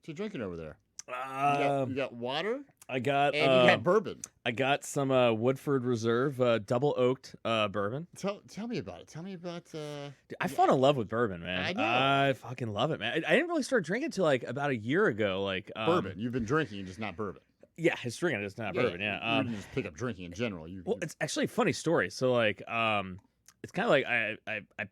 you drinking over there? You Um, got water I got and you got bourbon. I got some Woodford Reserve double oaked bourbon. Tell me about it. Tell me about. Dude, I Yeah, fell in love with bourbon, man. I know. I fucking love it, man. I didn't really start drinking till like about a year ago. Like Bourbon. You've been drinking, just not bourbon. yeah, it's drinking. It's not bourbon. Yeah. You didn't just pick up drinking in general. Well, it's actually a funny story. So like, it's kind of like I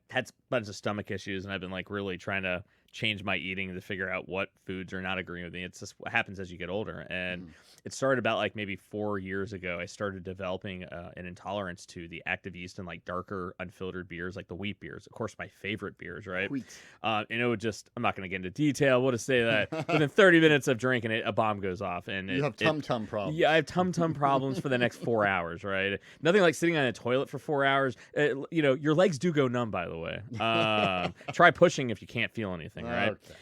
had a bunch of stomach issues, and I've been like really trying to change my eating to figure out what foods are not agreeing with me. It's just what happens as you get older, and it started about like maybe 4 years ago. I started developing an intolerance to the active yeast and like darker unfiltered beers, like the wheat beers. Of course, my favorite beers, right? Wheat. And it would just, I'm not going to get into detail. We'll just say that within 30 minutes of drinking it, a bomb goes off. And You have tum-tum problems. Yeah, I have tum-tum problems for the next 4 hours, right? Nothing like sitting on a toilet for 4 hours. You know, your legs do go numb, by the way. Try pushing if you can't feel anything, right? Okay.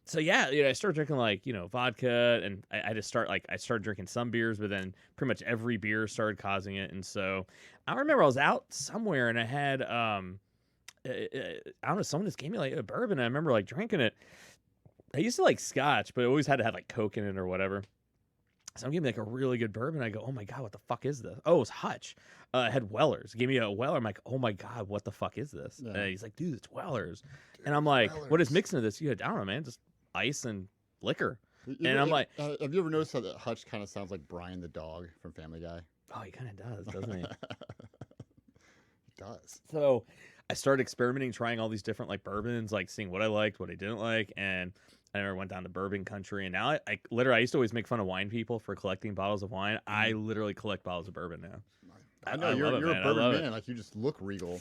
So yeah, I started drinking like, vodka, and I just I started drinking some beers, but then pretty much every beer started causing it. And so I remember I was out somewhere and I had, I don't know, someone just gave me like a bourbon. And I remember like drinking it. I used to like scotch, but it always had to have like Coke in it or whatever. Someone gave me like a really good bourbon. I go, oh my God, what the fuck is this? Oh, it's Hutch. It had Weller's. Gave me a Weller. I'm like, oh my God, what the fuck is this? Yeah. And he's like, dude, it's Weller's. And I'm like, what is Weller's. mixing to this? You had, I don't know, man, just ice and liquor. You And know, I'm like, have you ever noticed how that Hutch kind of sounds like Brian the dog from Family Guy? oh, he kind of does, doesn't he? It does. So I started experimenting, trying all these different like bourbons, like seeing what I liked, what I didn't like. And I never went down to bourbon country. And now I literally, I used to always make fun of wine people for collecting bottles of wine. I literally collect bottles of bourbon now. I know I you're love it, a man. I bourbon love it. man. Like you just look regal.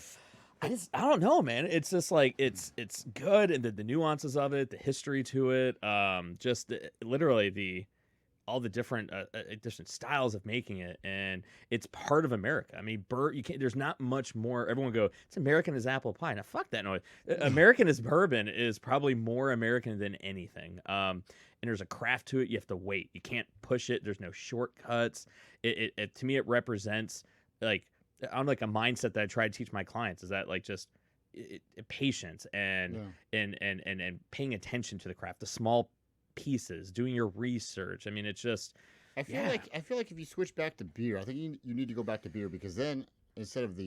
I don't know, man. It's just like it's good, and the nuances of it, the history to it, literally all the different styles of making it, and it's part of America. I mean, you can't. There's not much more. Everyone go, it's American as apple pie. Now, fuck that noise. American as bourbon is probably more American than anything. And there's a craft to it. You have to wait. You can't push it. There's no shortcuts. It to me, it represents like. I'm like a mindset that I try to teach my clients is that like just patience and paying attention to the craft, the small pieces, doing your research. I mean, it's just I feel like if you switch back to beer, I think you need to go back to beer because then instead of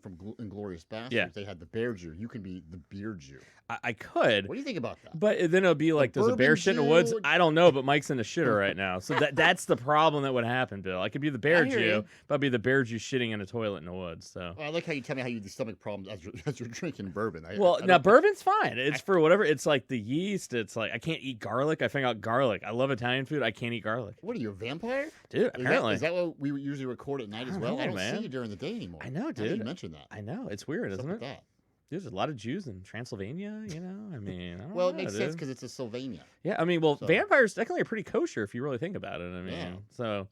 from Inglorious Bastards, they had the bear Jew. You can be the beer Jew. I could. What do you think about that? But then it'll be like, does a bear bourbon shit in the woods? Jew? I don't know, but Mike's in the shitter right now. So that's the problem that would happen, Bill. I could be the bear I hear Jew, you. but I'd be the bear Jew shitting in a toilet in the woods. So. Well, I like how you tell me how you have these stomach problems as you're drinking bourbon. Well, I now don't- bourbon's fine. It's for whatever. It's like the yeast. It's like I can't eat garlic. I found out garlic. I love Italian food. I can't eat garlic, What are you, a vampire? dude. Apparently, Is that what we usually record at night as I don't well? know, I don't man. see you during the day anymore. I know, Now that dude. You mentioned that. I know it's weird, What's isn't up it? with that? Dude, there's a lot of Jews in Transylvania. I mean, I don't Well, know, it makes dude. sense because it's a Sylvania. Yeah, I mean, well, So- vampires technically are pretty kosher if you really think about it. I mean, Yeah. so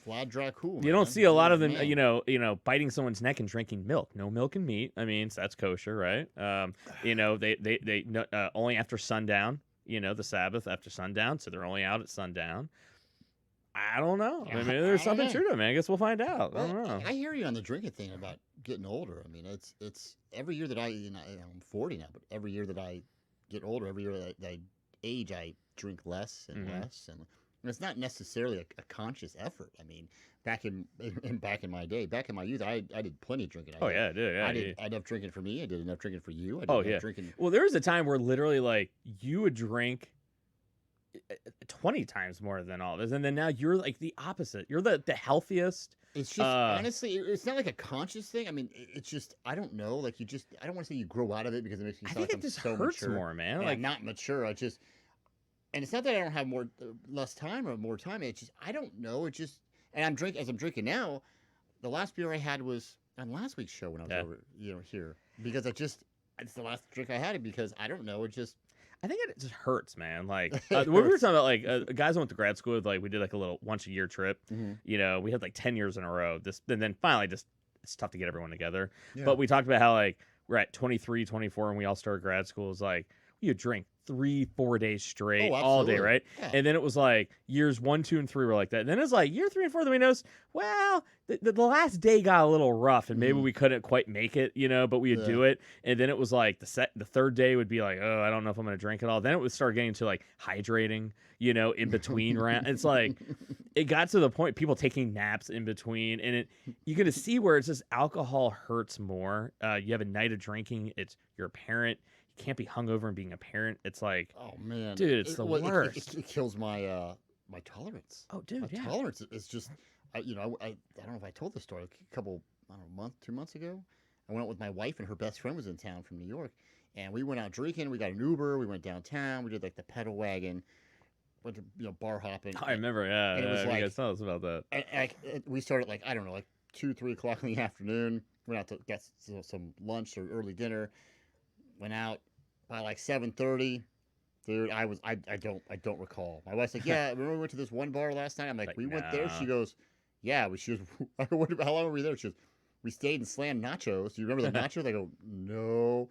Vlad Dracul. you don't see a lot of them, Man. biting someone's neck and drinking milk. No milk and meat. I mean, so that's kosher, right? They only after sundown. The Sabbath after sundown, so they're only out at sundown. I don't know. I mean, I there's don't something know. true to it, man. I guess we'll find out. I Well, don't know. I hear you on the drinking thing about getting older. I mean, it's every year that I'm 40 now, but every year that I get older, every year that I age, I drink less and Mhm. less, and it's not necessarily a conscious effort. I mean, back in my day, back in my youth, I did plenty of drinking. Oh yeah, dude. Yeah, I did enough drinking for me. I did enough drinking for you. I did Oh, enough yeah. drinking. Well, there was a time where literally, like, you would drink 20 times more than all this, and then now you're like the opposite. You're the healthiest. It's just honestly, it's not like a conscious thing. I mean, it's just I don't know. Like I don't want to say you grow out of it because it makes me I sound think like it I'm just so hurts mature. more, man. And Like, I'm not mature. And it's not that I don't have less time or more time. It's just I don't know. It just and I'm drinking now. The last beer I had was on last week's show when I was over, here because it's the last drink I had because I don't know. It just I think it just hurts, man. Like when we were talking about like guys I went to grad school with, like we did like a little once a year trip. We had like 10 years in a row. And then finally just it's tough to get everyone together. Yeah. But we talked about how like we're at 23, 24 and we all started grad school. It's like you drink 3-4 days straight, Oh, all day, absolutely. right? Yeah. And then it was like years 1, 2, and 3 were like that. And then it's like year 3 and 4 that we noticed, well, the last day got a little rough and maybe Mhm. we couldn't quite make it, but we would do it. And then it was like the third day would be like, oh, I don't know if I'm going to drink it all. Then it would start getting to like hydrating, in between rounds. It's like, it got to the point people taking naps in between, and you're going to see where it's just alcohol hurts more. You have a night of drinking. You're a parent. You can't be hungover and being a parent. It's like, Oh man, dude, it's the well, worst. It kills my my tolerance. Oh, dude, My yeah. tolerance is just, I don't know if I told this story a couple, I don't know, 2 months ago. I went out with my wife and her best friend was in town from New York, and we went out drinking. We got an Uber. We went downtown. We did like the pedal wagon, went to bar hopping. I remember, yeah. And it was you like- guys tell us about that. We started like, I don't know, like 2-3 o'clock in the afternoon. Went out to get some lunch or early dinner. Went out by like 7:30. Dude, I don't recall. My wife's like, yeah, remember we went to this one bar last night? I'm like, Like, we went there. nah. She goes, yeah. She goes, how long were we there? She goes, we stayed and slammed nachos. Do you remember the nachos? I go, no.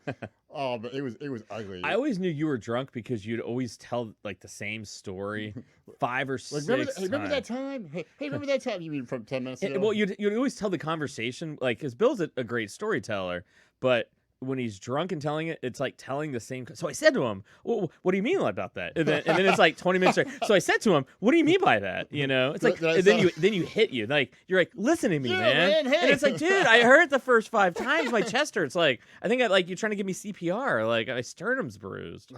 Oh, but it was ugly. I always knew you were drunk because you'd always tell like the same story 5 or like, 6 remember that times. time? Hey, remember that time? You mean from 10 minutes ago? Well, you'd always tell the conversation, like, because Bill's a great storyteller, but when he's drunk and telling it, it's like telling the same. So I said to him, well, "What do you mean about that?" And then it's like 20 minutes later. So I said to him, "What do you mean by that?" It's like, Did I and then you hit you, like you're like, "Listen to me, Yeah, man." man, hey. And it's like, dude, I heard it the first 5 times. My chest hurts. Like I think you're trying to give me CPR. Like my sternum's bruised.